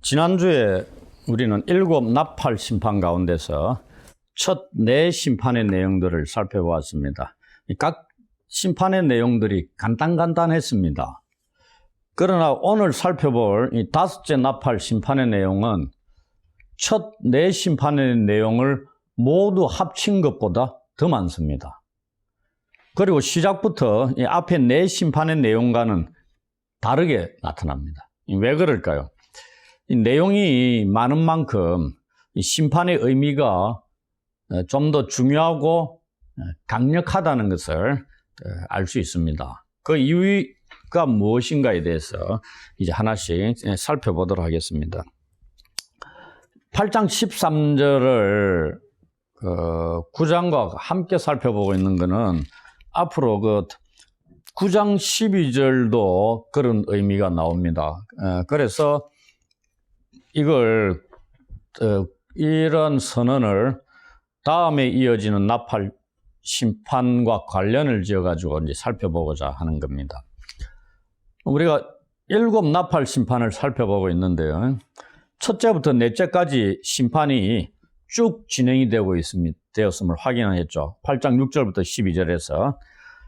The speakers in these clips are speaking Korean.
지난주에 우리는 7 나팔 심판 가운데서 첫 4심판의 내용들을 살펴보았습니다. 각 심판의 내용들이 간단했습니다. 그러나 오늘 살펴볼 이 5째 나팔 심판의 내용은 첫 4심판의 내용을 모두 합친 것보다 더 많습니다. 그리고 시작부터 이 앞에 4심판의 내용과는 다르게 나타납니다. 왜 그럴까요? 이 내용이 많은 만큼 이 심판의 의미가 좀 더 중요하고 강력하다는 것을 알 수 있습니다. 그 이유가 무엇인가에 대해서 이제 하나씩 살펴보도록 하겠습니다. 8장 13절을 9장과 함께 살펴보고 있는 것은 앞으로 9장 12절도 그런 의미가 나옵니다. 그래서 이걸 이런 선언을 다음에 이어지는 나팔 심판과 관련을 지어가지고 이제 살펴보고자 하는 겁니다. 우리가 7 나팔 심판을 살펴보고 있는데요. 첫째부터 넷째까지 심판이 쭉 진행이 되었음을 확인했죠. 8장 6절부터 12절에서.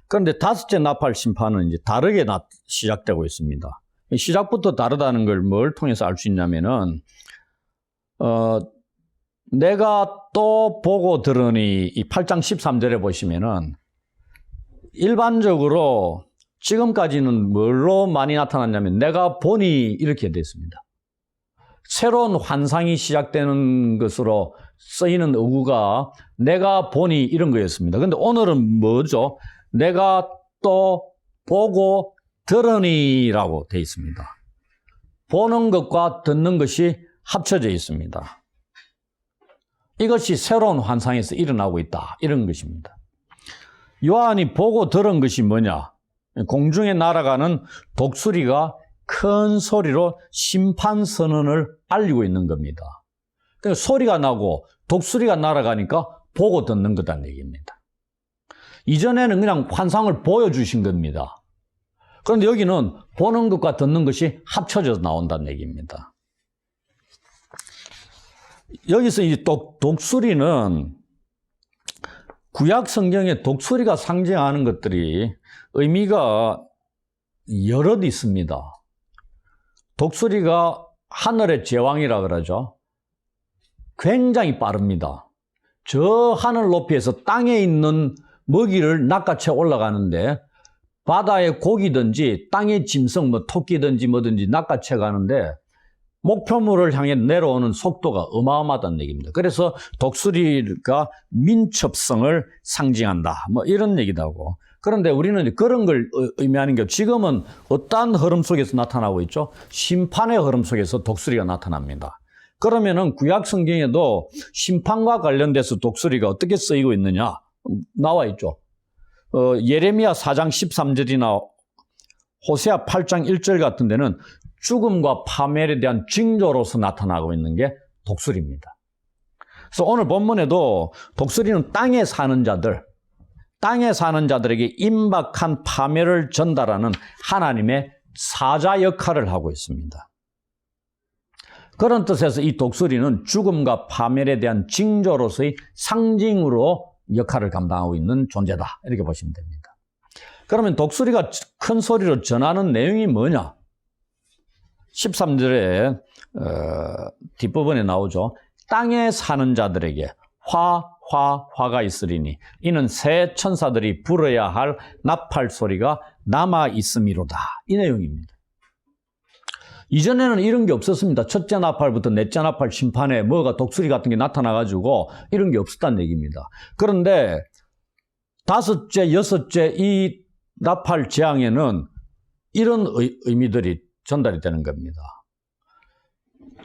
그런데 5째 나팔 심판은 이제 다르게 시작되고 있습니다. 시작부터 다르다는 걸 뭘 통해서 알 수 있냐면은, 내가 또 보고 들으니, 이 8장 13절에 보시면은, 일반적으로 지금까지는 뭘로 많이 나타났냐면, 내가 보니 이렇게 됐습니다. 새로운 환상이 시작되는 것으로 쓰이는 어구가 내가 보니 이런 거였습니다. 근데 오늘은 뭐죠? 내가 또 보고 들으니라고 되어 있습니다. 보는 것과 듣는 것이 합쳐져 있습니다. 이것이 새로운 환상에서 일어나고 있다. 이런 것입니다. 요한이 보고 들은 것이 뭐냐? 공중에 날아가는 독수리가 큰 소리로 심판 선언을 알리고 있는 겁니다. 그러니까 소리가 나고 독수리가 날아가니까 보고 듣는 거다는 얘기입니다. 이전에는 그냥 환상을 보여주신 겁니다. 그런데 여기는 보는 것과 듣는 것이 합쳐져서 나온다는 얘기입니다. 여기서 이 독수리는 구약 성경에 독수리가 상징하는 것들이 의미가 여럿 있습니다. 독수리가 하늘의 제왕이라 그러죠. 굉장히 빠릅니다. 저 하늘 높이에서 땅에 있는 먹이를 낚아채 올라가는데 바다의 고기든지 땅의 짐승, 토끼든지 뭐든지 낚아채 가는데 목표물을 향해 내려오는 속도가 어마어마하다는 얘기입니다. 그래서 독수리가 민첩성을 상징한다. 이런 얘기도 하고. 그런데 우리는 그런 걸 의미하는 게 지금은 어떠한 흐름 속에서 나타나고 있죠? 심판의 흐름 속에서 독수리가 나타납니다. 그러면은 구약 성경에도 심판과 관련돼서 독수리가 어떻게 쓰이고 있느냐? 나와 있죠. 예레미야 4장 13절이나 호세아 8장 1절 같은 데는 죽음과 파멸에 대한 징조로서 나타나고 있는 게 독수리입니다. 그래서 오늘 본문에도 독수리는 땅에 사는 자들에게 임박한 파멸을 전달하는 하나님의 사자 역할을 하고 있습니다. 그런 뜻에서 이 독수리는 죽음과 파멸에 대한 징조로서의 상징으로 역할을 감당하고 있는 존재다. 이렇게 보시면 됩니다. 그러면 독수리가 큰 소리로 전하는 내용이 뭐냐? 13절에 뒷부분에 나오죠. 땅에 사는 자들에게 화가 있으리니 이는 새 천사들이 불어야 할 나팔 소리가 남아 있음이로다. 이 내용입니다. 이전에는 이런 게 없었습니다. 첫째 나팔부터 넷째 나팔 심판에 뭐가 독수리 같은 게 나타나가지고 이런 게 없었다는 얘기입니다. 그런데 5째, 6째 이 나팔 재앙에는 이런 의미들이 전달이 되는 겁니다.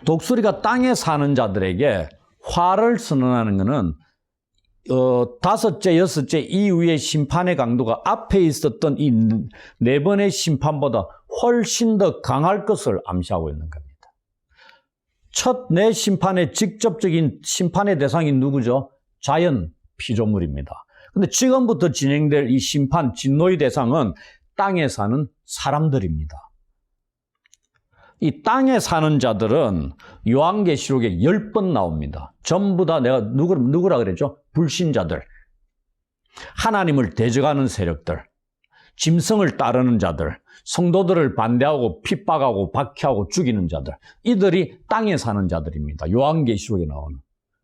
독수리가 땅에 사는 자들에게 화를 선언하는 것은 5째, 6째 이후의 심판의 강도가 앞에 있었던 이 4번의 심판보다 훨씬 더 강할 것을 암시하고 있는 겁니다. 첫 4심판의 직접적인 심판의 대상이 누구죠? 자연 피조물입니다. 그런데 지금부터 진행될 이 심판 진노의 대상은 땅에 사는 사람들입니다. 이 땅에 사는 자들은 요한계시록에 10번 나옵니다. 전부 다 내가 누구라 그랬죠? 불신자들, 하나님을 대적하는 세력들, 짐승을 따르는 자들, 성도들을 반대하고 핍박하고 박해하고 죽이는 자들, 이들이 땅에 사는 자들입니다. 요한계시록에 나오는.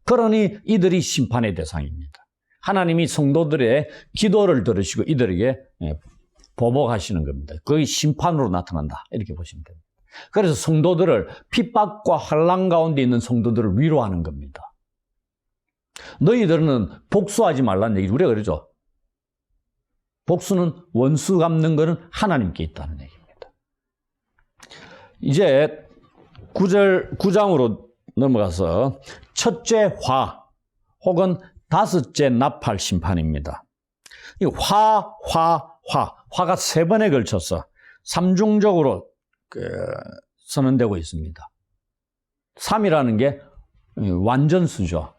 그러니 이들이 심판의 대상입니다. 하나님이 성도들의 기도를 들으시고 이들에게 보복하시는 겁니다. 그게 심판으로 나타난다, 이렇게 보시면 됩니다. 그래서 성도들을, 핍박과 환난 가운데 있는 성도들을 위로하는 겁니다. 너희들은 복수하지 말라는 얘기, 우리가 그러죠. 복수는, 원수 갚는 것은 하나님께 있다는 얘기입니다. 이제 9장으로 넘어가서 첫째 화 혹은 다섯째 나팔 심판입니다. 이 화가 세 번에 걸쳐서 삼중적으로 선언되고 있습니다. 3이라는 게 완전수죠.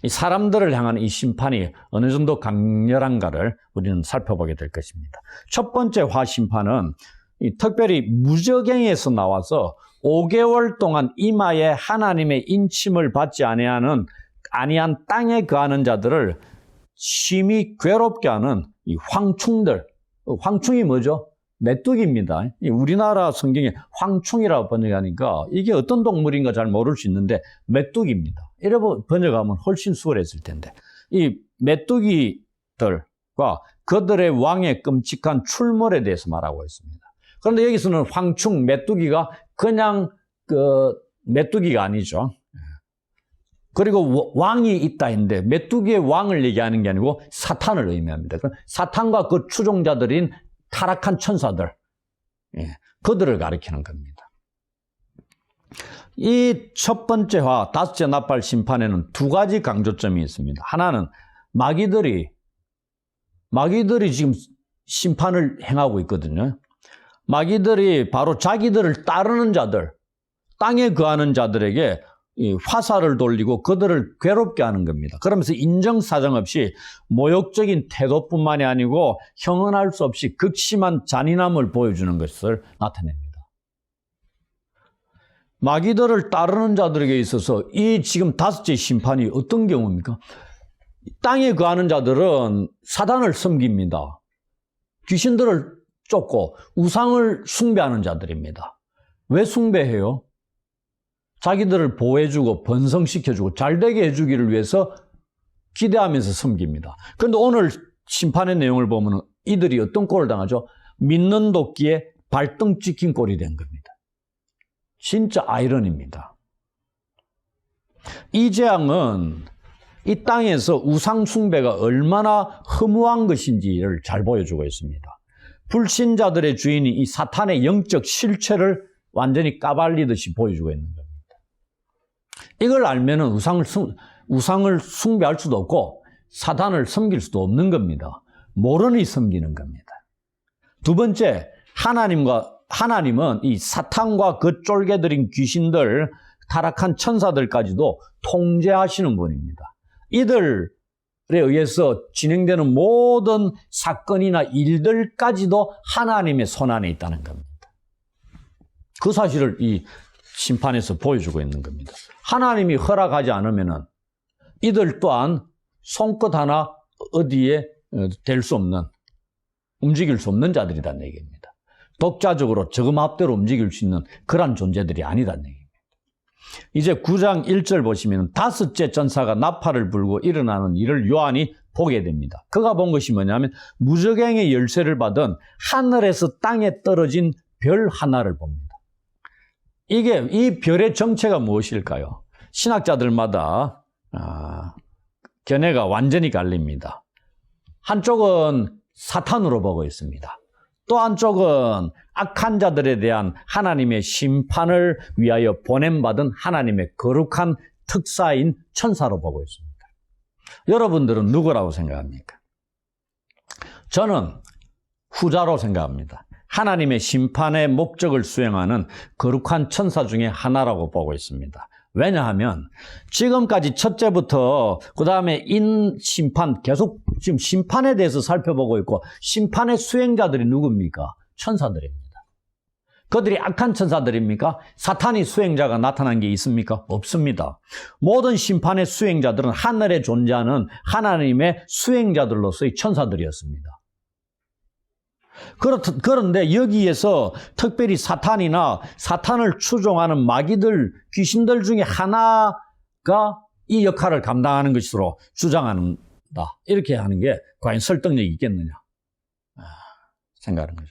이 사람들을 향한 이 심판이 어느 정도 강렬한가를 우리는 살펴보게 될 것입니다. 첫 번째 화 심판은 특별히 무저갱에서 나와서 5개월 동안 이마에 하나님의 인침을 받지 아니한 땅에 거하는 자들을 심히 괴롭게 하는 이 황충들. 황충이 뭐죠? 메뚜기입니다. 우리나라 성경에 황충이라고 번역하니까 이게 어떤 동물인가 잘 모를 수 있는데 메뚜기입니다. 이렇게 번역하면 훨씬 수월했을 텐데, 이 메뚜기들과 그들의 왕의 끔찍한 출몰에 대해서 말하고 있습니다. 그런데 여기서는 황충, 메뚜기가 그냥 메뚜기가 아니죠. 그리고 왕이 있다 했는데 메뚜기의 왕을 얘기하는 게 아니고 사탄을 의미합니다. 사탄과 그 추종자들인 타락한 천사들, 그들을 가리키는 겁니다. 이 첫 번째 화, 다섯째 나팔 심판에는 두 가지 강조점이 있습니다. 하나는 마귀들이 지금 심판을 행하고 있거든요. 마귀들이 바로 자기들을 따르는 자들, 땅에 거하는 자들에게 이 화살을 돌리고 그들을 괴롭게 하는 겁니다. 그러면서 인정사정 없이 모욕적인 태도뿐만이 아니고 형언할 수 없이 극심한 잔인함을 보여주는 것을 나타냅니다. 마귀들을 따르는 자들에게 있어서 이 지금 다섯째 심판이 어떤 경우입니까? 땅에 거하는 자들은 사단을 섬깁니다. 귀신들을 쫓고 우상을 숭배하는 자들입니다. 왜 숭배해요? 자기들을 보호해주고 번성시켜주고 잘되게 해주기를 위해서 기대하면서 섬깁니다. 그런데 오늘 심판의 내용을 보면 이들이 어떤 꼴을 당하죠? 믿는 도끼에 발등 찍힌 꼴이 된 겁니다. 진짜 아이러니입니다. 이 재앙은 이 땅에서 우상 숭배가 얼마나 허무한 것인지를 잘 보여주고 있습니다. 불신자들의 주인이 이 사탄의 영적 실체를 완전히 까발리듯이 보여주고 있는 겁니다. 이걸 알면은 우상을 숭배할 수도 없고 사탄을 섬길 수도 없는 겁니다. 모르니 섬기는 겁니다. 두 번째, 하나님은 이 사탄과 그 쫄개들인 귀신들, 타락한 천사들까지도 통제하시는 분입니다. 이들에 의해서 진행되는 모든 사건이나 일들까지도 하나님의 손안에 있다는 겁니다. 그 사실을 이 심판에서 보여주고 있는 겁니다. 하나님이 허락하지 않으면은 이들 또한 손끝 하나 어디에 될 수 없는, 움직일 수 없는 자들이라는 얘기입니다. 독자적으로 저금합대로 움직일 수 있는 그런 존재들이 아니다는 얘기입니다. 이제 9장 1절 보시면 다섯째 전사가 나팔을 불고 일어나는 일을 요한이 보게 됩니다. 그가 본 것이 뭐냐면 무저갱의 열쇠를 받은 하늘에서 땅에 떨어진 별 하나를 봅니다. 이 별의 정체가 무엇일까요? 신학자들마다 견해가 완전히 갈립니다. 한쪽은 사탄으로 보고 있습니다. 또 한쪽은 악한 자들에 대한 하나님의 심판을 위하여 보냄받은 하나님의 거룩한 특사인 천사로 보고 있습니다. 여러분들은 누구라고 생각합니까? 저는 후자로 생각합니다. 하나님의 심판의 목적을 수행하는 거룩한 천사 중에 하나라고 보고 있습니다. 왜냐하면 지금까지 첫째부터 그 다음에 심판, 계속 지금 심판에 대해서 살펴보고 있고 심판의 수행자들이 누굽니까? 천사들입니다. 그들이 악한 천사들입니까? 사탄이 수행자가 나타난 게 있습니까? 없습니다. 모든 심판의 수행자들은 하늘에 존재하는 하나님의 수행자들로서의 천사들이었습니다. 그런데 여기에서 특별히 사탄이나 사탄을 추종하는 마귀들, 귀신들 중에 하나가 이 역할을 감당하는 것으로 주장한다. 이렇게 하는 게 과연 설득력이 있겠느냐 생각하는 거죠.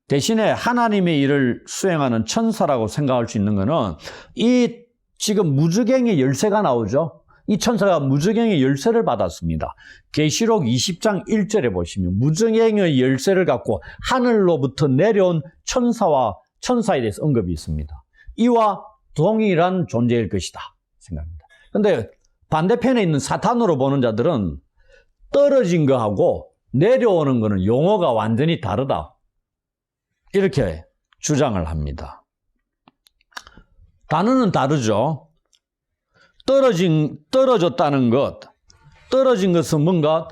대신에 하나님의 일을 수행하는 천사라고 생각할 수 있는 것은 이 지금 무저갱의 열쇠가 나오죠. 이 천사가 무저갱의 열쇠를 받았습니다. 계시록 20장 1절에 보시면 무저갱의 열쇠를 갖고 하늘로부터 내려온 천사에 대해서 언급이 있습니다. 이와 동일한 존재일 것이다 생각합니다. 그런데 반대편에 있는 사탄으로 보는 자들은 떨어진 거하고 내려오는 거는 용어가 완전히 다르다. 이렇게 주장을 합니다. 단어는 다르죠. 떨어졌다는 것, 떨어진 것은 뭔가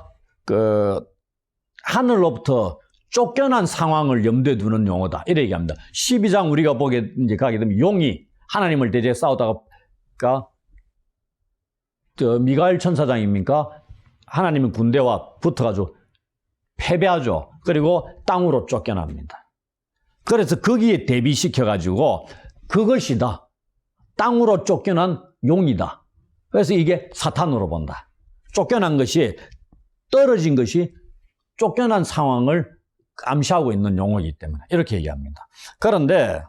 하늘로부터 쫓겨난 상황을 염두에 두는 용어다. 이렇게 얘기합니다. 12장 우리가 가게 되면 용이 하나님을 대적해 싸우다가 미가엘 천사장입니까? 하나님의 군대와 붙어가지고 패배하죠. 그리고 땅으로 쫓겨납니다. 그래서 거기에 대비시켜가지고 그것이다. 땅으로 쫓겨난 용이다. 그래서 이게 사탄으로 본다. 쫓겨난 것이, 떨어진 것이 쫓겨난 상황을 암시하고 있는 용어이기 때문에 이렇게 얘기합니다. 그런데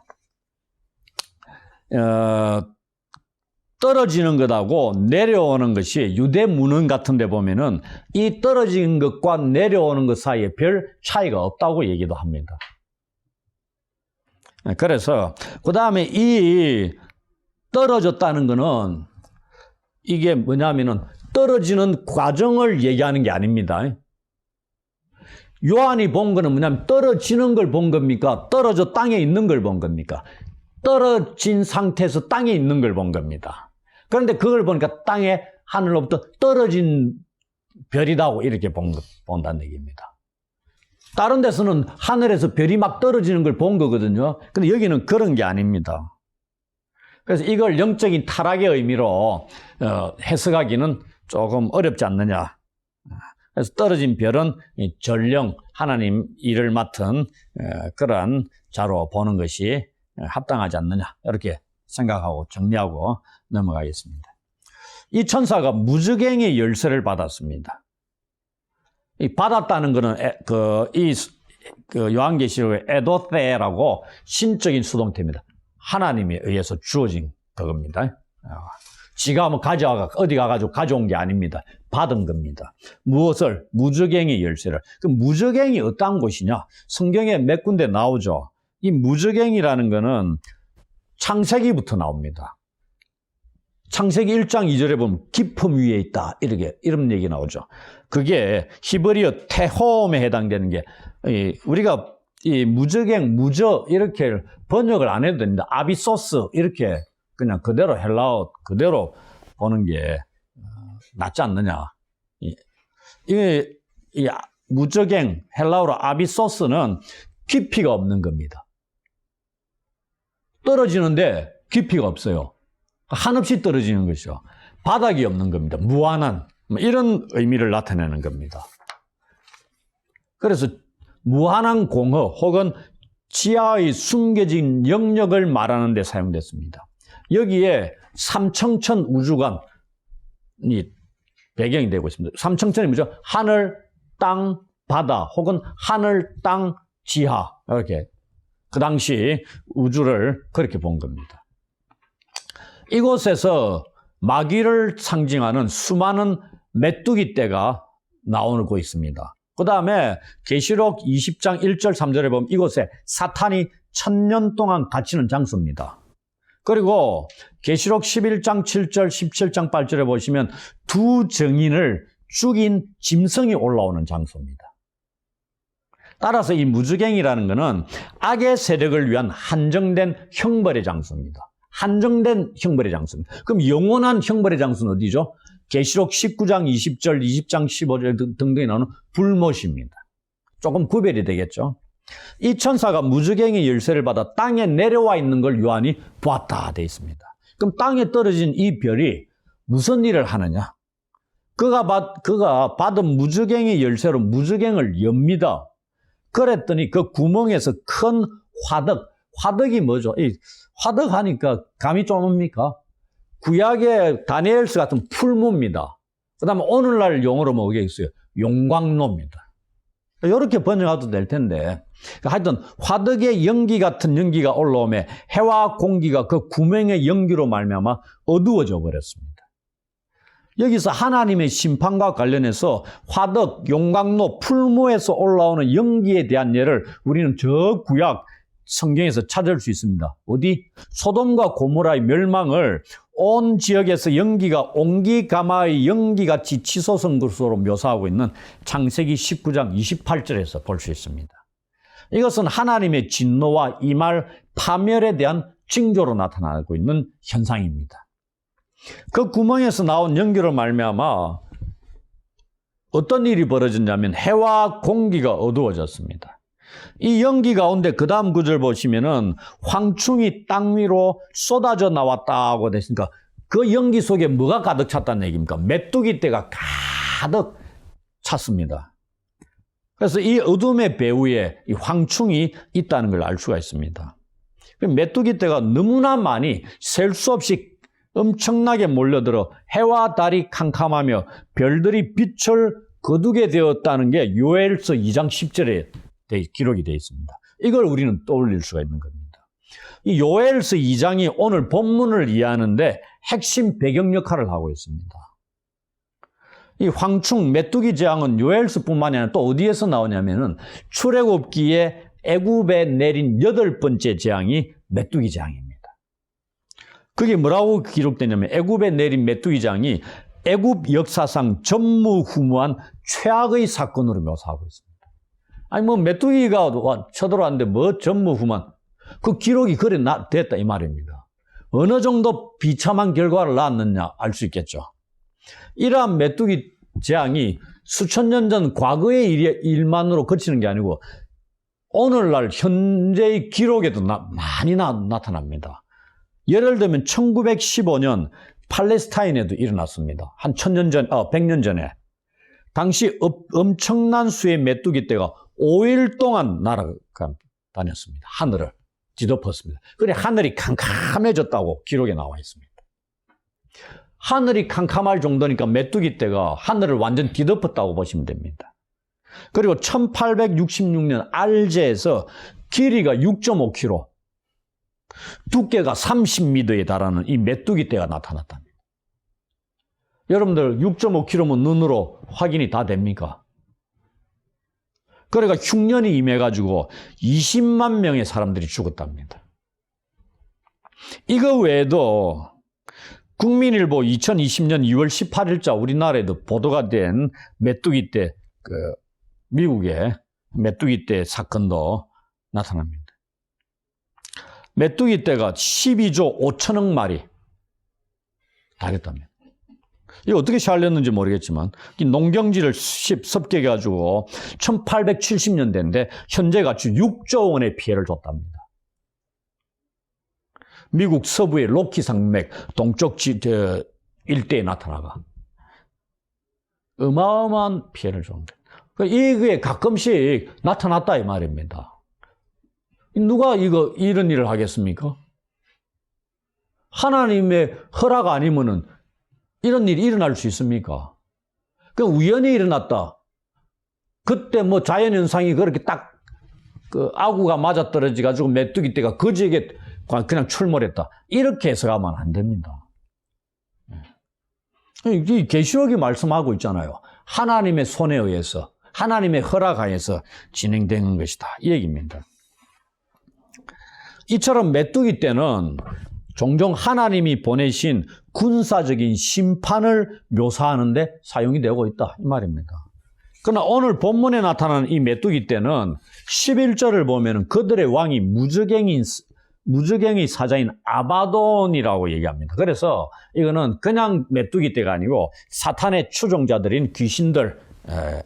떨어지는 것하고 내려오는 것이 유대문헌 같은 데 보면은 이 떨어진 것과 내려오는 것 사이에 별 차이가 없다고 얘기도 합니다. 그래서 그 다음에 이 떨어졌다는 거는 이게 뭐냐면은 떨어지는 과정을 얘기하는 게 아닙니다. 요한이 본 거는 뭐냐면 떨어지는 걸 본 겁니까? 떨어져 땅에 있는 걸 본 겁니까? 떨어진 상태에서 땅에 있는 걸 본 겁니다. 그런데 그걸 보니까 땅에 하늘로부터 떨어진 별이다고 이렇게 본다는 얘기입니다. 다른 데서는 하늘에서 별이 막 떨어지는 걸 본 거거든요. 근데 여기는 그런 게 아닙니다. 그래서 이걸 영적인 타락의 의미로 해석하기는 조금 어렵지 않느냐. 그래서 떨어진 별은 전령, 하나님 일을 맡은 그러한 자로 보는 것이 합당하지 않느냐. 이렇게 생각하고 정리하고 넘어가겠습니다. 이 천사가 무저갱의 열쇠를 받았습니다. 이 받았다는 것은 요한계시록의 에도테라고 신적인 수동태입니다. 하나님에 의해서 주어진 그겁니다. 지가 뭐 어디 가가지고 가져온 게 아닙니다. 받은 겁니다. 무엇을? 무저갱의 열쇠를. 그 무저갱이 어떤 곳이냐? 성경에 몇 군데 나오죠. 이 무저갱이라는 거는 창세기부터 나옵니다. 창세기 1장 2절에 보면 깊음 위에 있다. 이런 얘기 나오죠. 그게 히브리어 테홈에 해당되는 게, 우리가 이 무저갱, 이렇게 번역을 안 해도 됩니다. 아비소스, 이렇게 그냥 그대로 헬라어 그대로 보는 게 낫지 않느냐. 이 무저갱, 헬라어로 아비소스는 깊이가 없는 겁니다. 떨어지는데 깊이가 없어요. 한없이 떨어지는 것이죠. 바닥이 없는 겁니다. 무한한, 이런 의미를 나타내는 겁니다. 그래서 무한한 공허 혹은 지하의 숨겨진 영역을 말하는 데 사용됐습니다. 여기에 삼청천 우주관이 배경이 되고 있습니다. 삼청천이 뭐죠? 하늘, 땅, 바다 혹은 하늘, 땅, 지하, 이렇게 그 당시 우주를 그렇게 본 겁니다. 이곳에서 마귀를 상징하는 수많은 메뚜기 떼가 나오고 있습니다. 그 다음에 계시록 20장 1절 3절에 보면 이곳에 사탄이 1000년 동안 갇히는 장소입니다. 그리고 계시록 11장 7절 17장 8절에 보시면 두 증인을 죽인 짐승이 올라오는 장소입니다. 따라서 이 무저갱이라는 것은 악의 세력을 위한 한정된 형벌의 장소입니다. 한정된 형벌의 장소입니다. 그럼 영원한 형벌의 장소는 어디죠? 계시록 19장 20절, 20장 15절 등등에 나오는 불못입니다. 조금 구별이 되겠죠. 이 천사가 무저갱이 열쇠를 받아 땅에 내려와 있는 걸 요한이 보았다 돼 있습니다. 그럼 땅에 떨어진 이 별이 무슨 일을 하느냐? 그가 받은 무저갱이 열쇠로 무저갱을 엽니다. 그랬더니 그 구멍에서 큰 화덕이 뭐죠? 이 화덕 하니까 감이 좀 옵니까? 구약의 다니엘서 같은 풀무입니다. 그 다음에 오늘날 용어로 뭐겠어요? 용광로입니다. 이렇게 번역해도 될 텐데, 하여튼 화덕의 연기 같은 연기가 올라오며 해와 공기가 그 구멍의 연기로 말미암아 어두워져 버렸습니다. 여기서 하나님의 심판과 관련해서 화덕, 용광로, 풀무에서 올라오는 연기에 대한 예를 우리는 저 구약 성경에서 찾을 수 있습니다. 어디? 소돔과 고모라의 멸망을 온 지역에서 연기가 옹기가마의 연기같이 치솟은 것으로 묘사하고 있는 창세기 19장 28절에서 볼 수 있습니다. 이것은 하나님의 진노와 이말 파멸에 대한 징조로 나타나고 있는 현상입니다. 그 구멍에서 나온 연기로 말미암아 어떤 일이 벌어졌냐면 해와 공기가 어두워졌습니다. 이 연기 가운데 그 다음 구절 보시면은 황충이 땅 위로 쏟아져 나왔다고 됐으니까 그 연기 속에 뭐가 가득 찼다는 얘기입니까? 메뚜기 떼가 가득 찼습니다. 그래서 이 어둠의 배후에 이 황충이 있다는 걸 알 수가 있습니다. 메뚜기 떼가 너무나 많이 셀 수 없이 엄청나게 몰려들어 해와 달이 캄캄하며 별들이 빛을 거두게 되었다는 게 요엘서 2장 10절에 기록이 되어 있습니다. 이걸 우리는 떠올릴 수가 있는 겁니다. 이 요엘서 2장이 오늘 본문을 이해하는데 핵심 배경 역할을 하고 있습니다. 이 황충, 메뚜기 재앙은 요엘서뿐만이 아니라 또 어디에서 나오냐면은 출애굽기에 애굽에 내린 8번째 재앙이 메뚜기 재앙입니다. 그게 뭐라고 기록되냐면 애굽에 내린 메뚜기 재앙이 애굽 역사상 전무후무한 최악의 사건으로 묘사하고 있습니다. 아니 뭐 메뚜기가 쳐들어왔는데 뭐 전무후무한 그 기록이 그래 됐다 이 말입니다. 어느 정도 비참한 결과를 낳았느냐 알 수 있겠죠. 이러한 메뚜기 재앙이 수천 년 전 과거의 일만으로 그치는 게 아니고 오늘날 현재의 기록에도 많이 나타납니다. 예를 들면 1915년 팔레스타인에도 일어났습니다. 한 100년 전에. 당시 엄청난 수의 메뚜기 떼가 5일 동안 날아다녔습니다. 하늘을 뒤덮었습니다. 그래 하늘이 캄캄해졌다고 기록에 나와 있습니다. 하늘이 캄캄할 정도니까 메뚜기 떼가 하늘을 완전 뒤덮었다고 보시면 됩니다. 그리고 1866년 알제에서 길이가 6.5km, 두께가 30m에 달하는 이 메뚜기 떼가 나타났답니다. 여러분들 6.5km면 눈으로 확인이 다 됩니까? 그러니까 흉년이 임해가지고 20만 명의 사람들이 죽었답니다. 이거 외에도 국민일보 2020년 2월 18일자 우리나라에도 보도가 된 메뚜기 떼, 미국의 메뚜기 떼 사건도 나타납니다. 메뚜기 떼가 12조 5천억 마리 다녔답니다. 이거 어떻게 살렸는지 모르겠지만 농경지를 습격해가지고 1870년대인데 현재 가치 6조 원의 피해를 줬답니다. 미국 서부의 로키 산맥 동쪽 일대에 나타나가 어마어마한 피해를 줍니다. 이게 가끔씩 나타났다 이 말입니다. 누가 이런 일을 하겠습니까? 하나님의 허락 아니면은 이런 일이 일어날 수 있습니까? 그 우연히 일어났다. 그때 뭐 자연현상이 그렇게 딱 아구가 맞아떨어져가지고 메뚜기 떼가 그 지역에 그냥 출몰했다. 이렇게 해석하면 안 됩니다. 이 계시록이 말씀하고 있잖아요. 하나님의 손에 의해서, 하나님의 허락하에서 진행되는 것이다. 이 얘기입니다. 이처럼 메뚜기 떼는 종종 하나님이 보내신 군사적인 심판을 묘사하는 데 사용이 되고 있다. 이 말입니다. 그러나 오늘 본문에 나타나는 이 메뚜기 떼는 11절을 보면 그들의 왕이 무저갱이 사자인 아바돈이라고 얘기합니다. 그래서 이거는 그냥 메뚜기 떼가 아니고 사탄의 추종자들인 귀신들,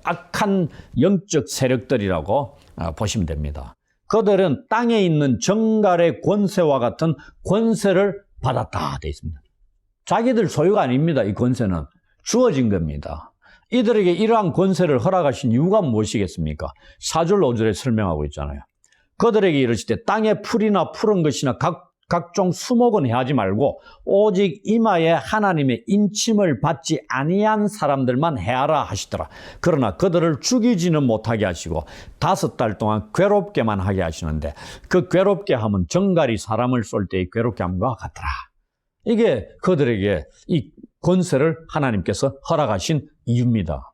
악한 영적 세력들이라고 보시면 됩니다. 그들은 땅에 있는 정갈의 권세와 같은 권세를 받았다 되어 있습니다. 자기들 소유가 아닙니다. 이 권세는 주어진 겁니다. 이들에게 이러한 권세를 허락하신 이유가 무엇이겠습니까? 4절 5절에 설명하고 있잖아요. 그들에게 이르시되 땅에 풀이나 푸른 것이나 각종 수목은 해하지 말고 오직 이마에 하나님의 인침을 받지 아니한 사람들만 해하라 하시더라. 그러나 그들을 죽이지는 못하게 하시고 5달 동안 괴롭게만 하게 하시는데 그 괴롭게 함은 정갈이 사람을 쏠 때의 괴롭게 함과 같더라. 이게 그들에게 이 권세를 하나님께서 허락하신 이유입니다.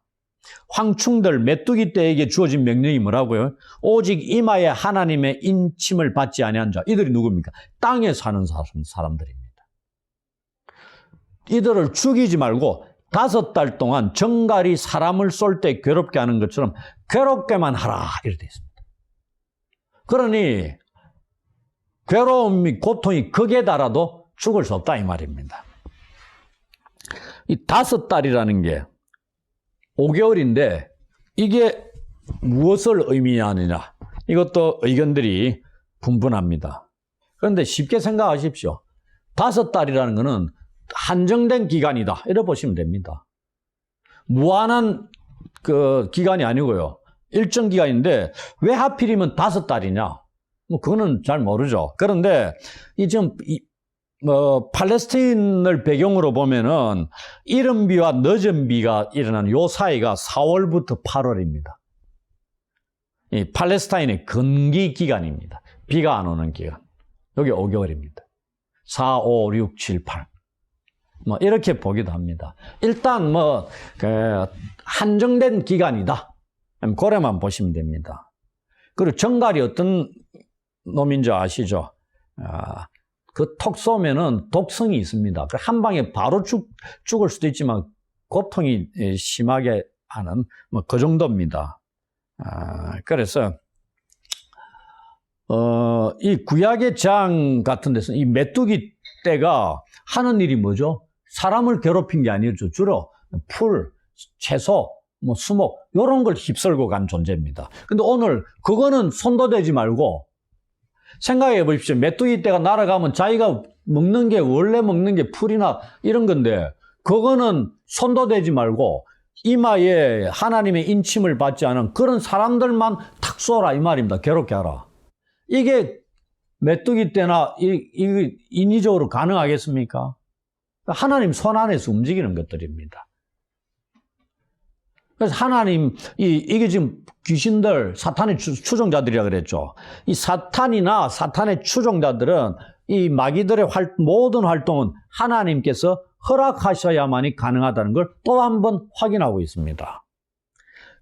황충들 메뚜기 떼에게 주어진 명령이 뭐라고요? 오직 이마에 하나님의 인침을 받지 아니한 자. 이들이 누굽니까? 땅에 사는 사람들입니다. 이들을 죽이지 말고 5달 동안 정갈이 사람을 쏠 때 괴롭게 하는 것처럼 괴롭게만 하라 이렇게 되어 있습니다. 그러니 괴로움이 고통이 극에 달아도 죽을 수 없다 이 말입니다. 이 5달이라는 게 5개월인데 이게 무엇을 의미하느냐 이것도 의견들이 분분합니다. 그런데 쉽게 생각하십시오. 5달이라는 것은 한정된 기간이다 이렇게 보시면 됩니다. 무한한 그 기간이 아니고요. 일정 기간인데 왜 하필이면 5달이냐 뭐 그거는 잘 모르죠. 그런데 이 지금 팔레스타인을 배경으로 보면은 이른 비와 늦은 비가 일어나는 요 사이가 4월부터 8월입니다. 이 팔레스타인의 건기 기간입니다. 비가 안 오는 기간. 여기 5개월입니다. 4, 5, 6, 7, 8. 이렇게 보기도 합니다. 일단 한정된 기간이다. 그래만 보시면 됩니다. 그리고 정갈이 어떤 놈인지 아시죠? 그 톡 쏘면은 독성이 있습니다. 한 방에 바로 죽을 수도 있지만 고통이 심하게 하는 그 정도입니다. 그래서 이 구약의 장 같은 데서 이 메뚜기 떼가 하는 일이 뭐죠? 사람을 괴롭힌 게 아니죠. 주로 풀, 채소, 수목 이런 걸 휩쓸고 간 존재입니다. 근데 오늘 그거는 손도 대지 말고 생각해 보십시오. 메뚜기 떼가 날아가면 자기가 먹는 게 원래 먹는 게 풀이나 이런 건데 그거는 손도 대지 말고 이마에 하나님의 인침을 받지 않은 그런 사람들만 탁 쏘라 이 말입니다. 괴롭게 하라. 이게 메뚜기 떼나 인위적으로 가능하겠습니까? 하나님 손 안에서 움직이는 것들입니다. 그래서 하나님, 이게 지금 귀신들, 사탄의 추종자들이라 그랬죠. 이 사탄이나 사탄의 추종자들은 이 마귀들의 모든 활동은 하나님께서 허락하셔야만이 가능하다는 걸 또 한 번 확인하고 있습니다.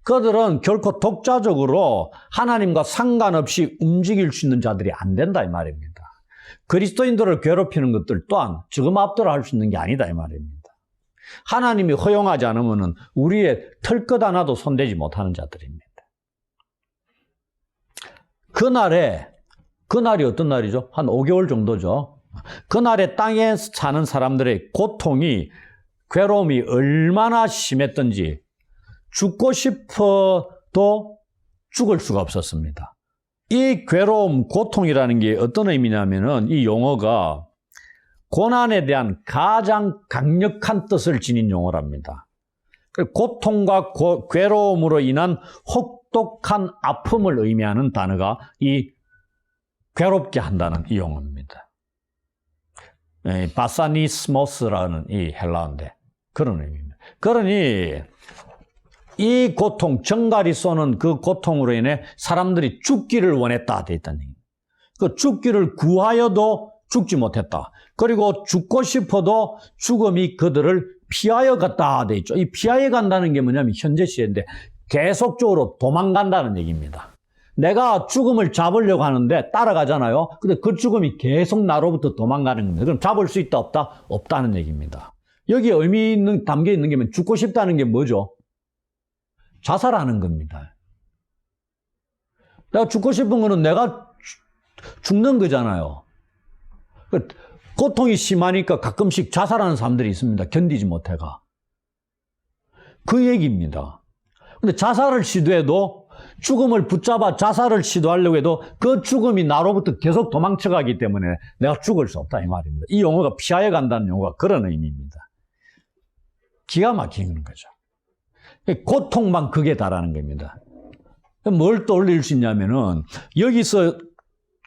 그들은 결코 독자적으로 하나님과 상관없이 움직일 수 있는 자들이 안 된다 이 말입니다. 그리스도인들을 괴롭히는 것들 또한 지금 앞대로 할 수 있는 게 아니다 이 말입니다. 하나님이 허용하지 않으면 우리의 털끝 하나도 손대지 못하는 자들입니다. 그날이 어떤 날이죠? 한 5개월 정도죠. 그날에 땅에 사는 사람들의 고통이, 괴로움이 얼마나 심했던지 죽고 싶어도 죽을 수가 없었습니다. 이 괴로움, 고통이라는 게 어떤 의미냐면은 이 용어가 고난에 대한 가장 강력한 뜻을 지닌 용어랍니다. 고통과 괴로움으로 인한 혹독한 아픔을 의미하는 단어가 이 괴롭게 한다는 이 용어입니다. 바사니스모스라는 이 헬라어인데 그런 의미입니다. 그러니 이 고통, 정갈이 쏘는 그 고통으로 인해 사람들이 죽기를 원했다 돼 있다는 얘기입니다. 그 죽기를 구하여도 죽지 못했다. 그리고 죽고 싶어도 죽음이 그들을 피하여 갔다 돼 있죠. 이 피하여 간다는 게 뭐냐면 현재 시제인데 계속적으로 도망간다는 얘기입니다. 내가 죽음을 잡으려고 하는데 따라가잖아요. 근데 그 죽음이 계속 나로부터 도망가는 겁니다. 그럼 잡을 수 있다 없다? 없다는 얘기입니다. 여기에 의미 있는 담겨 있는 게 뭐냐면 죽고 싶다는 게 뭐죠? 자살하는 겁니다. 내가 죽고 싶은 거는 내가 죽는 거잖아요. 고통이 심하니까 가끔씩 자살하는 사람들이 있습니다. 견디지 못해가. 그 얘기입니다. 근데 자살을 시도해도 죽음을 붙잡아 자살을 시도하려고 해도 그 죽음이 나로부터 계속 도망쳐가기 때문에 내가 죽을 수 없다 이 말입니다. 이 용어가 피하여 간다는 용어가 그런 의미입니다. 기가 막히는 거죠. 고통만 극에 달하는 겁니다. 뭘 떠올릴 수 있냐면은 여기서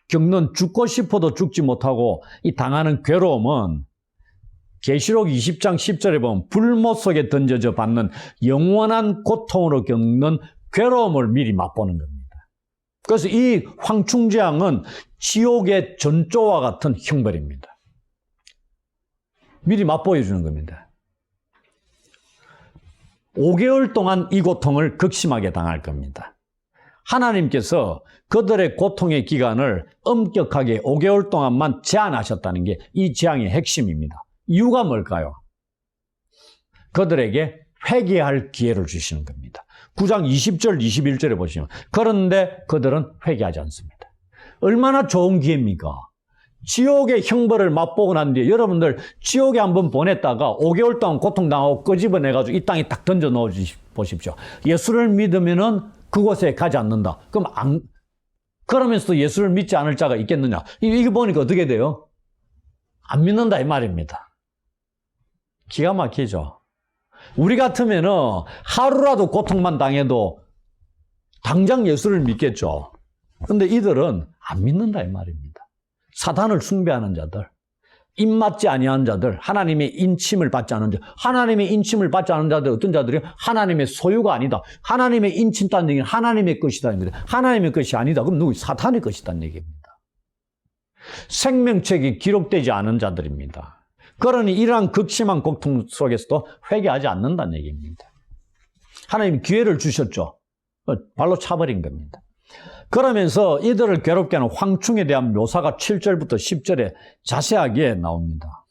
겪는 죽고 싶어도 죽지 못하고 이 당하는 괴로움은 계시록 20장 10절에 보면 불못 속에 던져져 받는 영원한 고통으로 겪는 괴로움을 미리 맛보는 겁니다. 그래서 이 황충재앙은 지옥의 전조와 같은 형벌입니다. 미리 맛보여주는 겁니다. 5개월 동안 이 고통을 극심하게 당할 겁니다. 하나님께서 그들의 고통의 기간을 엄격하게 5개월 동안만 제한하셨다는 게 이 재앙의 핵심입니다. 이유가 뭘까요? 그들에게 회개할 기회를 주시는 겁니다. 9장 20절, 21절에 보시면 그런데 그들은 회개하지 않습니다. 얼마나 좋은 기회입니까? 지옥의 형벌을 맛보고 난 뒤에 여러분들 지옥에 한번 보냈다가 5개월 동안 고통당하고 끄집어내가지고 이 땅에 딱 던져 넣어 보십시오. 예수를 믿으면은 그곳에 가지 않는다. 그럼 그러면서도 예수를 믿지 않을 자가 있겠느냐? 이거 보니까 어떻게 돼요? 안 믿는다 이 말입니다. 기가 막히죠. 우리 같으면은 하루라도 고통만 당해도 당장 예수를 믿겠죠. 그런데 이들은 안 믿는다 이 말입니다. 사단을 숭배하는 자들, 입맞지 아니하는 자들, 하나님의 인침을 받지 않은 자들, 하나님의 인침을 받지 않은 자들 어떤 자들이 하나님의 소유가 아니다. 하나님의 인침다는 얘기는 하나님의 것이다는 얘기입니다. 하나님의 것이 아니다. 그럼 누구? 사탄의 것이다는 얘기입니다. 생명책이 기록되지 않은 자들입니다. 그러니 이러한 극심한 고통 속에서도 회개하지 않는다는 얘기입니다. 하나님이 기회를 주셨죠. 발로 차버린 겁니다. 그러면서 이들을 괴롭게 하는 황충에 대한 묘사가 7절부터 10절에 자세하게 나옵니다.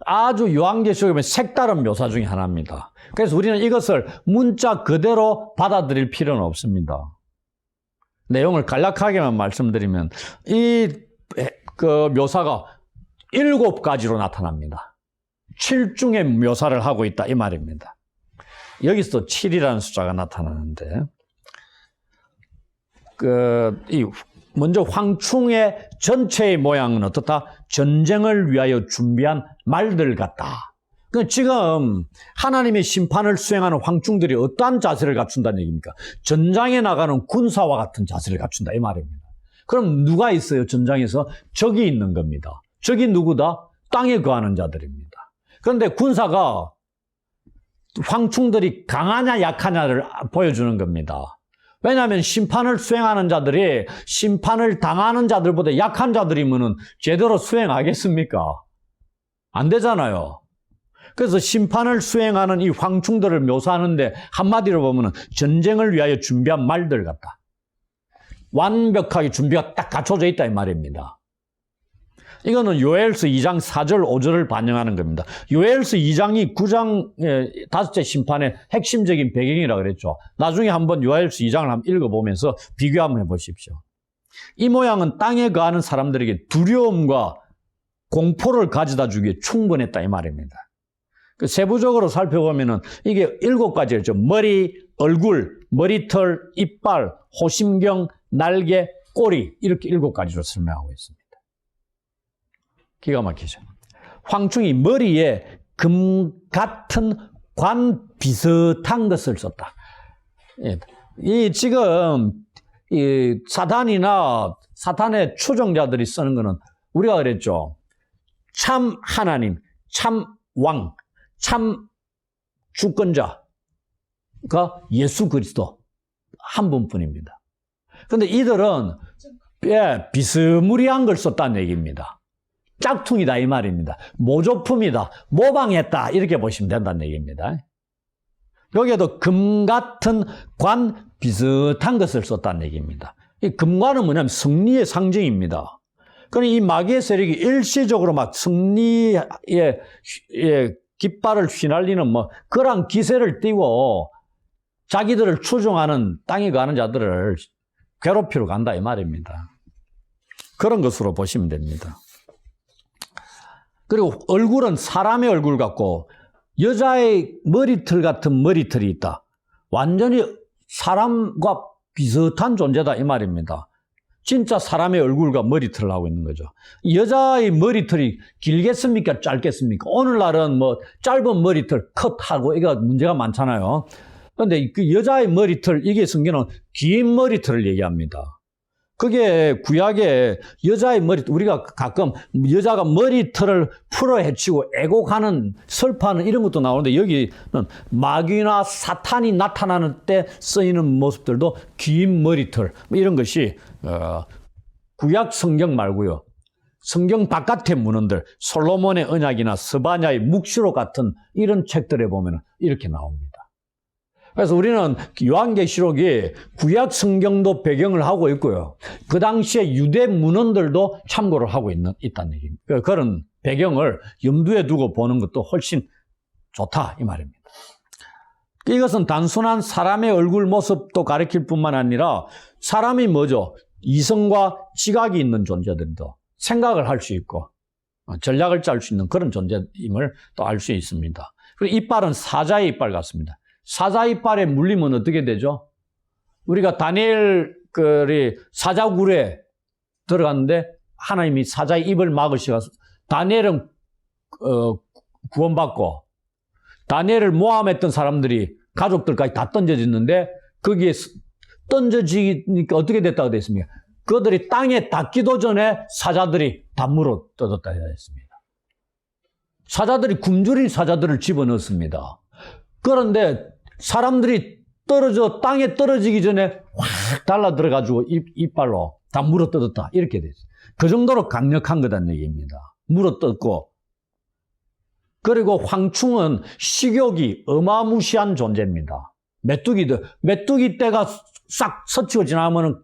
아주 요한계시록에 보면 색다른 묘사 중에 하나입니다. 그래서 우리는 이것을 문자 그대로 받아들일 필요는 없습니다. 내용을 간략하게만 말씀드리면 그 묘사가 7가지로 나타납니다. 7중의 묘사를 하고 있다 이 말입니다. 여기서 7이라는 숫자가 나타나는데 먼저 황충의 전체의 모양은 어떻다? 전쟁을 위하여 준비한 말들 같다. 지금 하나님의 심판을 수행하는 황충들이 어떠한 자세를 갖춘다는 얘기입니까? 전장에 나가는 군사와 같은 자세를 갖춘다 이 말입니다. 그럼 누가 있어요? 전장에서 적이 있는 겁니다. 적이 누구다? 땅에 거하는 자들입니다. 그런데 군사가 황충들이 강하냐 약하냐를 보여주는 겁니다. 왜냐하면 심판을 수행하는 자들이 심판을 당하는 자들보다 약한 자들이면 제대로 수행하겠습니까? 안 되잖아요. 그래서 심판을 수행하는 이 황충들을 묘사하는데 한마디로 보면 전쟁을 위하여 준비한 말들 같다. 완벽하게 준비가 딱 갖춰져 있다 이 말입니다. 이거는 요엘서 2장 4절 5절을 반영하는 겁니다. 요엘서 2장이 9장 다섯째 심판의 핵심적인 배경이라고 그랬죠. 나중에 한번 요엘서 2장을 한번 읽어보면서 비교 한번 해보십시오. 이 모양은 땅에 거하는 사람들에게 두려움과 공포를 가져다 주기에 충분했다 이 말입니다. 세부적으로 살펴보면은 이게 7가지였죠. 머리, 얼굴, 머리털, 이빨, 호심경, 날개, 꼬리 이렇게 7가지로 설명하고 있습니다. 기가 막히죠. 황충이 머리에 금 같은 관 비슷한 것을 썼다. 지금 사탄의 추종자들이 쓰는 거는 우리가 그랬죠. 참 하나님, 참 왕, 참 주권자가 예수 그리스도 한 분뿐입니다. 그런데 이들은 비스무리한 걸 썼다는 얘기입니다. 짝퉁이다 이 말입니다. 모조품이다, 모방했다 이렇게 보시면 된다는 얘기입니다. 여기에도 금 같은 관 비슷한 것을 썼다는 얘기입니다. 이 금관은 뭐냐면 승리의 상징입니다. 그러니 이 마귀의 세력이 일시적으로 막 승리의 깃발을 휘날리는 그러한 기세를 띠고 자기들을 추종하는 땅에 가는 자들을 괴롭히러 간다 이 말입니다. 그런 것으로 보시면 됩니다. 그리고 얼굴은 사람의 얼굴 같고 여자의 머리털 같은 머리털이 있다. 완전히 사람과 비슷한 존재다 이 말입니다. 진짜 사람의 얼굴과 머리털을 하고 있는 거죠. 여자의 머리털이 길겠습니까? 짧겠습니까? 오늘날은 뭐 짧은 머리털 컷하고 이거 문제가 많잖아요. 그런데 그 여자의 머리털, 이게 성경은 긴 머리털을 얘기합니다. 그게 구약에 여자의 머리털, 우리가 가끔 여자가 머리털을 풀어 헤치고 애곡하는, 설파하는 이런 것도 나오는데 여기는 마귀나 사탄이 나타나는 때 쓰이는 모습들도 긴 머리털, 이런 것이 구약 성경 말고요. 성경 바깥의 문헌들, 솔로몬의 언약이나 스바냐의 묵시록 같은 이런 책들에 보면 이렇게 나옵니다. 그래서 우리는 요한계시록이 구약 성경도 배경을 하고 있고요. 그 당시에 유대 문헌들도 참고를 하고 있다는 얘기입니다. 그런 배경을 염두에 두고 보는 것도 훨씬 좋다 이 말입니다. 이것은 단순한 사람의 얼굴 모습도 가리킬 뿐만 아니라 사람이 뭐죠? 이성과 지각이 있는 존재들도 생각을 할 수 있고 전략을 짤 수 있는 그런 존재임을 또 알 수 있습니다. 그리고 이빨은 사자의 이빨 같습니다. 사자 이빨에 물리면 어떻게 되죠? 우리가 다니엘이 사자굴에 들어갔는데 하나님이 사자의 입을 막으셔서 다니엘은 구원받고 다니엘을 모함했던 사람들이 가족들까지 다 던져졌는데 거기에 던져지니까 어떻게 됐다고 되어 있습니까? 그들이 땅에 닿기도 전에 사자들이 다 물어 뜯었다 되어 있습니다. 사자들이 굶주린 사자들을 집어넣습니다. 그런데 사람들이 땅에 떨어지기 전에 확 달라들어가지고 이빨로 다 물어뜯었다. 이렇게 돼 있어요. 그 정도로 강력한 거다는 얘기입니다. 물어뜯고. 그리고 황충은 식욕이 어마무시한 존재입니다. 메뚜기 떼가 싹 서치고 지나면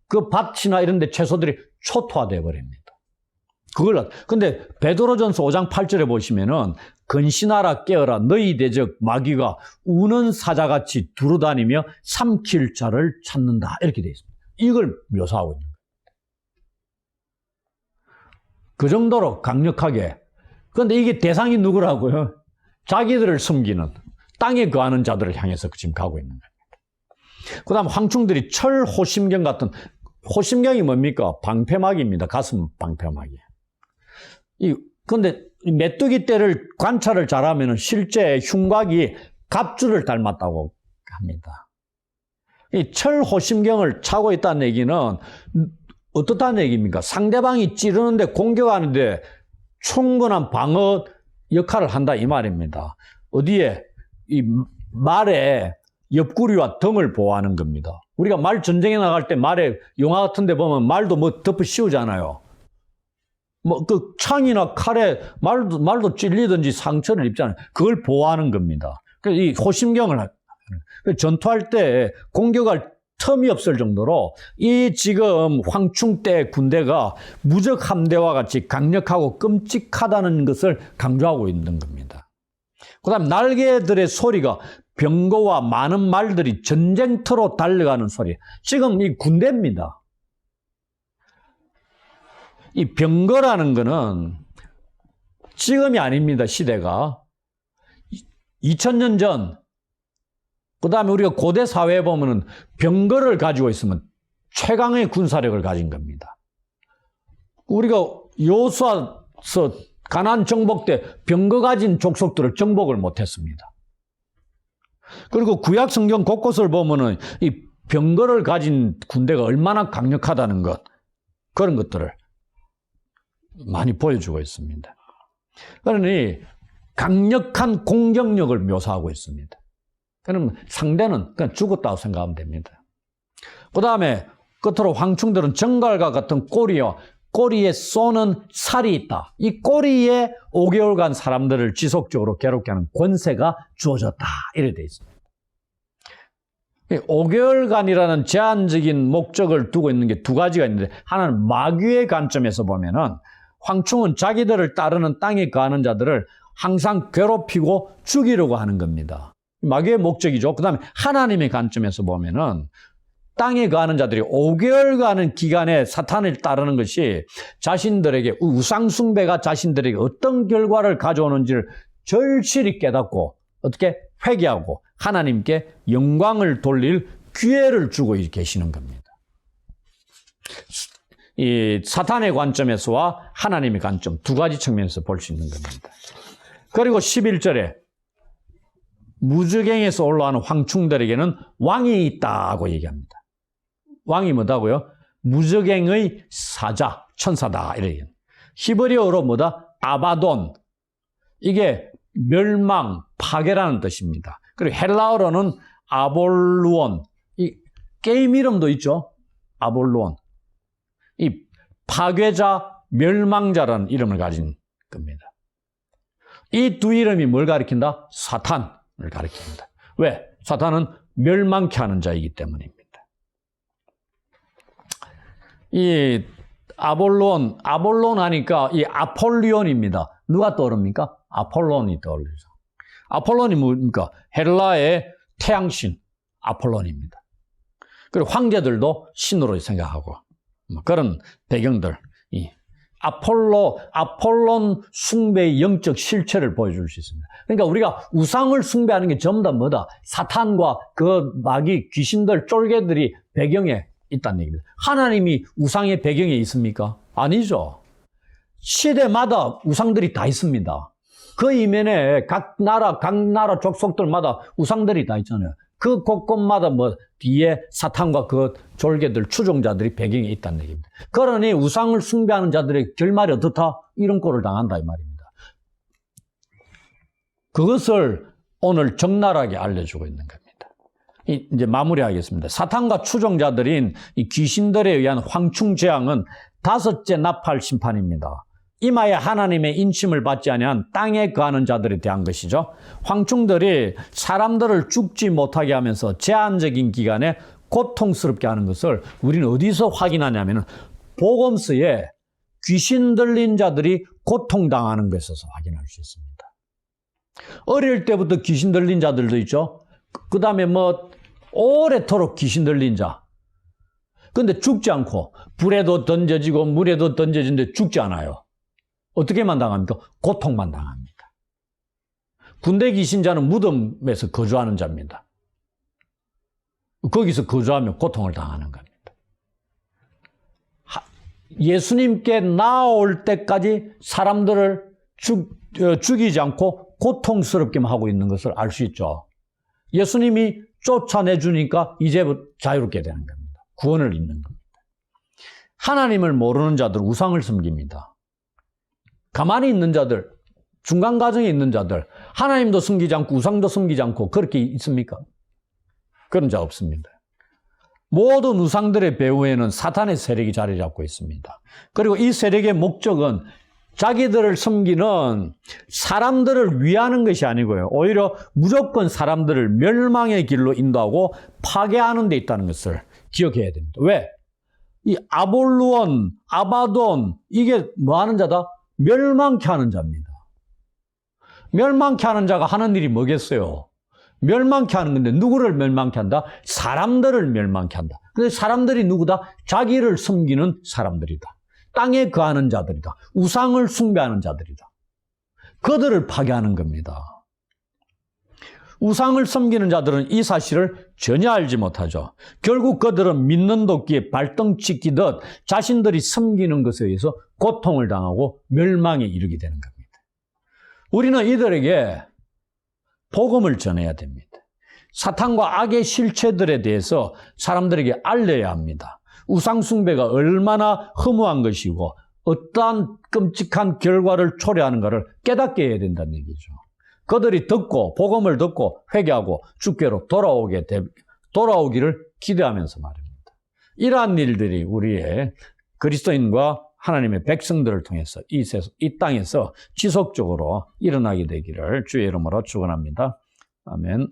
그 밭이나 이런 데 채소들이 초토화되어 버립니다. 근데 베드로전서 5장 8절에 보시면은 근신하라 깨어라 너희 대적 마귀가 우는 사자같이 두루다니며 삼킬 자를 찾는다 이렇게 되어 있습니다. 이걸 묘사하고 있는 거예요. 그 정도로 강력하게. 그런데 이게 대상이 누구라고요? 자기들을 숨기는 땅에 거하는 자들을 향해서 지금 가고 있는 겁니다. 그 다음 황충들이 철호심경 같은, 호심경이 뭡니까? 방패막입니다. 가슴 방패막이. 그런데 메뚜기 떼를 관찰을 잘하면 실제 흉곽이 갑주를 닮았다고 합니다. 이 철호심경을 차고 있다는 얘기는 어떻다는 얘기입니까? 상대방이 찌르는데 공격하는데 충분한 방어 역할을 한다 이 말입니다. 어디에? 이 말의 옆구리와 등을 보호하는 겁니다. 우리가 말 전쟁에 나갈 때 말에 영화 같은 데 보면 말도 뭐 덮어 씌우잖아요. 그 창이나 칼에 말도 찔리든지 상처를 입잖아요. 그걸 보호하는 겁니다. 그래서 이 호심경을 전투할 때 공격할 틈이 없을 정도로 이 지금 황충 때 군대가 무적 함대와 같이 강력하고 끔찍하다는 것을 강조하고 있는 겁니다. 그다음 날개들의 소리가 병거와 많은 말들이 전쟁터로 달려가는 소리. 지금 이 군대입니다. 이 병거라는 거는 지금이 아닙니다. 시대가 2000년 전, 그 다음에 우리가 고대 사회에 보면은 병거를 가지고 있으면 최강의 군사력을 가진 겁니다. 우리가 여호수아서 가나안 정복 때 병거 가진 족속들을 정복을 못했습니다. 그리고 구약 성경 곳곳을 보면은 이 병거를 가진 군대가 얼마나 강력하다는 것, 그런 것들을 많이 보여주고 있습니다. 그러니 강력한 공격력을 묘사하고 있습니다. 그럼 상대는 그냥 죽었다고 생각하면 됩니다. 그 다음에 끝으로 황충들은 정갈과 같은 꼬리에 쏘는 살이 있다. 이 꼬리에 5개월간 사람들을 지속적으로 괴롭게 하는 권세가 주어졌다. 이렇게 되어 있습니다. 5개월간이라는 제한적인 목적을 두고 있는 게 두 가지가 있는데, 하나는 마귀의 관점에서 보면은 황충은 자기들을 따르는 땅에 거하는 자들을 항상 괴롭히고 죽이려고 하는 겁니다. 마귀의 목적이죠. 그 다음에 하나님의 관점에서 보면은 땅에 거하는 자들이 5개월간의 기간에 사탄을 따르는 것이 자신들에게, 우상숭배가 자신들에게 어떤 결과를 가져오는지를 절실히 깨닫고 어떻게 회개하고 하나님께 영광을 돌릴 기회를 주고 계시는 겁니다. 이 사탄의 관점에서와 하나님의 관점 두 가지 측면에서 볼 수 있는 겁니다. 그리고 11절에 무저갱에서 올라오는 황충들에게는 왕이 있다고 얘기합니다. 왕이 뭐다고요? 무저갱의 사자, 천사다 이래요. 히브리어로 뭐다? 아바돈. 이게 멸망, 파괴라는 뜻입니다. 그리고 헬라어로는 아볼루온. 이 게임 이름도 있죠? 아볼루온. 이 파괴자, 멸망자라는 이름을 가진 겁니다. 이 두 이름이 뭘 가리킨다? 사탄을 가리킵니다. 왜? 사탄은 멸망케 하는 자이기 때문입니다. 이 아볼론 하니까 이 아폴리온입니다. 누가 떠오릅니까? 아폴론이 떠오르죠. 아폴론이 뭡니까? 헬라의 태양신 아폴론입니다. 그리고 황제들도 신으로 생각하고 그런 배경들. 이 아폴론 숭배의 영적 실체를 보여줄 수 있습니다. 그러니까 우리가 우상을 숭배하는 게 전부 다 뭐다? 사탄과 그 마귀, 귀신들, 쫄개들이 배경에 있다는 얘기입니다. 하나님이 우상의 배경에 있습니까? 아니죠. 시대마다 우상들이 다 있습니다. 그 이면에 각 나라 족속들마다 우상들이 다 있잖아요. 그 곳곳마다 뭐 뒤에 사탄과 그 졸개들, 추종자들이 배경에 있다는 얘기입니다. 그러니 우상을 숭배하는 자들의 결말이 어떻다? 이런 꼴을 당한다 이 말입니다. 그것을 오늘 적나라하게 알려주고 있는 겁니다. 이제 마무리하겠습니다. 사탄과 추종자들인 이 귀신들에 의한 황충 재앙은 5째 나팔 심판입니다. 이마에 하나님의 인침을 받지 아니한 땅에 거하는 자들에 대한 것이죠. 황충들이 사람들을 죽지 못하게 하면서 제한적인 기간에 고통스럽게 하는 것을 우리는 어디서 확인하냐면 복음서에 귀신 들린 자들이 고통당하는 것에서 확인할 수 있습니다. 어릴 때부터 귀신 들린 자들도 있죠. 그 다음에 뭐 오래도록 귀신 들린 자. 근데 죽지 않고 불에도 던져지고 물에도 던져지는데 죽지 않아요. 어떻게만 당합니까? 고통만 당합니다. 군대 귀신자는 무덤에서 거주하는 자입니다. 거기서 거주하면 고통을 당하는 겁니다. 예수님께 나아올 때까지 사람들을 죽이지 않고 고통스럽게만 하고 있는 것을 알 수 있죠. 예수님이 쫓아내주니까 이제부터 자유롭게 되는 겁니다. 구원을 입는 겁니다. 하나님을 모르는 자들은 우상을 섬깁니다. 가만히 있는 자들, 중간 과정에 있는 자들, 하나님도 섬기지 않고 우상도 섬기지 않고 그렇게 있습니까? 그런 자 없습니다. 모든 우상들의 배후에는 사탄의 세력이 자리 잡고 있습니다. 그리고 이 세력의 목적은 자기들을 섬기는 사람들을 위하는 것이 아니고요. 오히려 무조건 사람들을 멸망의 길로 인도하고 파괴하는 데 있다는 것을 기억해야 됩니다. 왜? 이 아볼루온, 아바돈, 이게 뭐 하는 자다? 멸망케 하는 자입니다. 멸망케 하는 자가 하는 일이 뭐겠어요? 멸망케 하는 건데 누구를 멸망케 한다? 사람들을 멸망케 한다. 근데 사람들이 누구다? 자기를 섬기는 사람들이다. 땅에 거하는 자들이다. 우상을 숭배하는 자들이다. 그들을 파괴하는 겁니다. 우상을 섬기는 자들은 이 사실을 전혀 알지 못하죠. 결국 그들은 믿는 도끼에 발등 찍히듯 자신들이 섬기는 것에 의해서 고통을 당하고 멸망에 이르게 되는 겁니다. 우리는 이들에게 복음을 전해야 됩니다. 사탄과 악의 실체들에 대해서 사람들에게 알려야 합니다. 우상 숭배가 얼마나 허무한 것이고 어떠한 끔찍한 결과를 초래하는가를 깨닫게 해야 된다는 얘기죠. 그들이 듣고 복음을 듣고 회개하고 주께로 돌아오기를 기대하면서 말입니다. 이러한 일들이 우리의 그리스도인과 하나님의 백성들을 통해서 이 땅에서 지속적으로 일어나게 되기를 주의 이름으로 축원합니다. 아멘.